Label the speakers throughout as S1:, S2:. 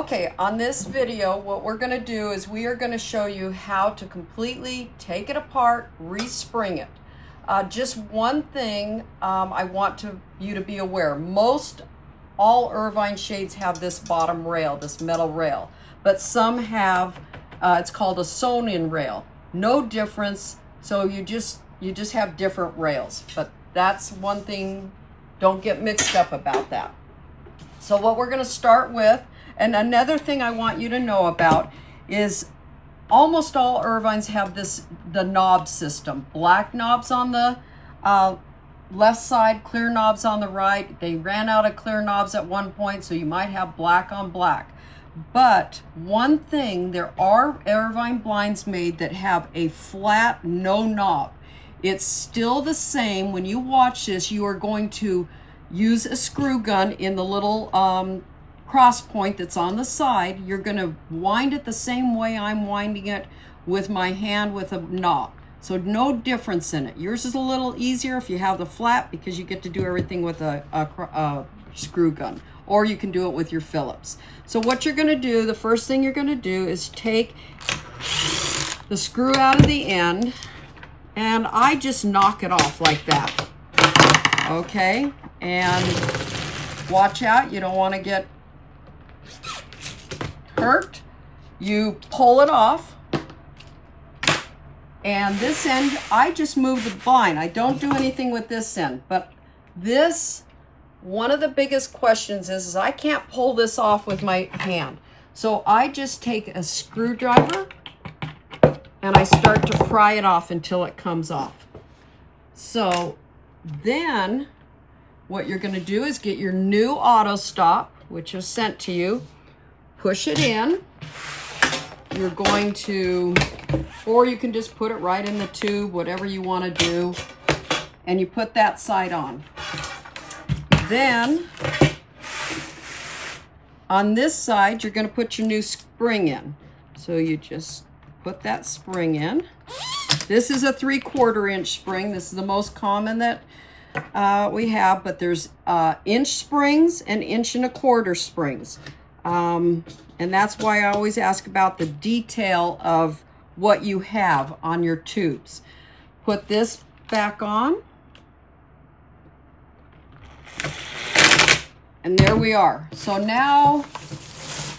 S1: Okay, on this video, what we're going to do is we are going to show you how to completely take it apart, respring it. Just one thing I want you to be aware. All Irvine shades have this bottom rail, this metal rail, but some have, it's called a sewn-in rail. No difference, so you just have different rails, but that's one thing, don't get mixed up about that. So what we're going to start with, and another thing I want you to know about is almost all Irvines have the knob system. Black knobs on the left side, clear knobs on the right. They ran out of clear knobs at one point, so you might have black on black. But one thing, there are Irvine blinds made that have a flat, no knob. It's still the same. When you watch this, you are going to use a screw gun in the little cross point that's on the side. You're going to wind it the same way I'm winding it with my hand with a knob. So no difference in it. Yours is a little easier if you have the flat because you get to do everything with a screw gun, or you can do it with your Phillips. So what you're going to do, the first thing you're going to do is take the screw out of the end, and I just knock it off like that. Okay, and watch out, you don't want to get hurt. You pull it off, and this end, I just move the blind. I don't do anything with this end, but this, one of the biggest questions is I can't pull this off with my hand. So I just take a screwdriver and I start to pry it off until it comes off. So then what you're going to do is get your new auto stop, which was sent to you, push it in. You're going to, or you can just put it right in the tube, whatever you want to do, and you put that side on. Then on this side, you're going to put your new spring in. So you just put that spring in. This is a 3/4 inch spring. This is the most common that we have, but there's inch springs and 1.25 inch springs. And that's why I always ask about the detail of what you have on your tubes. Put this back on. And there we are. So now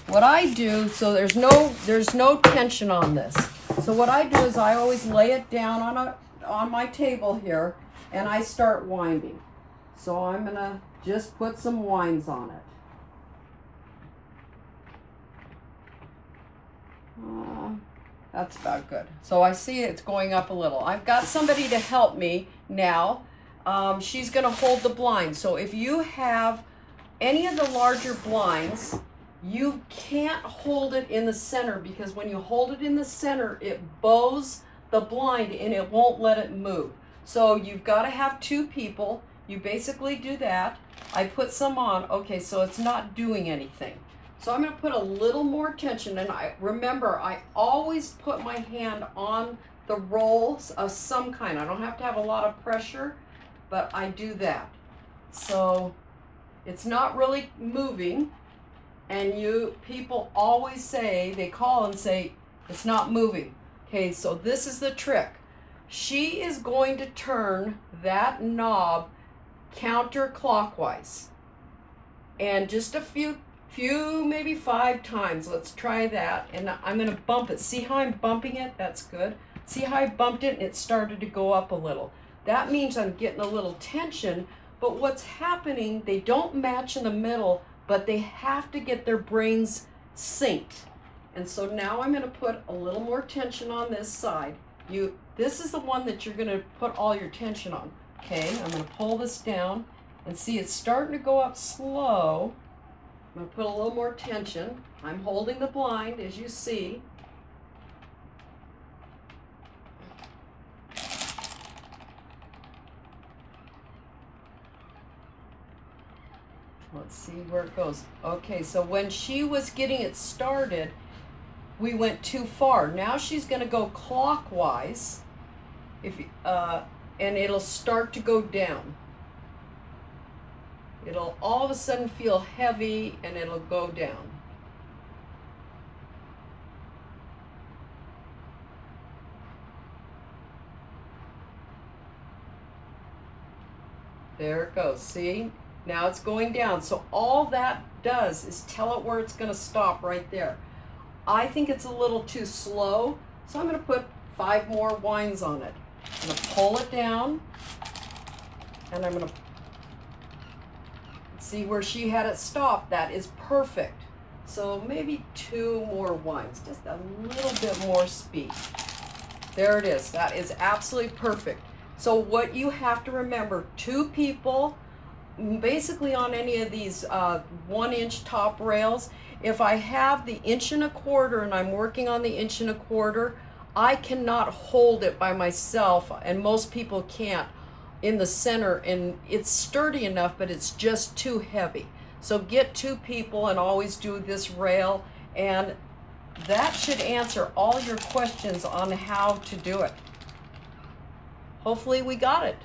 S1: what I do, so there's no tension on this. So what I do is I always lay it down on my table here, and I start winding. So I'm gonna just put some winds on it. That's about good. So I see it's going up a little. I've got somebody to help me now. She's gonna hold the blind. So if you have any of the larger blinds, you can't hold it in the center, because when you hold it in the center, it bows the blind and it won't let it move. So you've got to have two people. You basically do that. I put some on. Okay, so it's not doing anything. So I'm going to put a little more tension, and remember, I always put my hand on the rolls of some kind. I don't have to have a lot of pressure, but I do that. So it's not really moving, and people always say, they call and say, it's not moving. Okay, so this is the trick. She is going to turn that knob counterclockwise, and just a few, maybe 5 times. Let's try that. And I'm going to bump it. See how I'm bumping it? That's good. See how I bumped it and it started to go up a little? That means I'm getting a little tension, but what's happening, they don't match in the middle, but they have to get their brains synced. And so now I'm going to put a little more tension on this side. This is the one that you're going to put all your tension on. Okay, I'm going to pull this down and see it's starting to go up slow. I'm going to put a little more tension. I'm holding the blind, as you see. Let's see where it goes. Okay, so when she was getting it started, we went too far. Now she's going to go clockwise, and it'll start to go down. It'll all of a sudden feel heavy, and it'll go down. There it goes. See? Now it's going down. So all that does is tell it where it's going to stop right there. I think it's a little too slow, so I'm going to put 5 more winds on it. I'm going to pull it down, and I'm going to see where she had it stop. That is perfect. So maybe 2 more winds, just a little bit more speed. There it is. That is absolutely perfect. So what you have to remember, 2 people, basically on any of these 1-inch top rails, if I have the 1.25 inches and I'm working on the 1.25 inches, I cannot hold it by myself, and most people can't, in the center, and it's sturdy enough, but it's just too heavy. So get 2 people and always do this rail, and that should answer all your questions on how to do it. Hopefully we got it.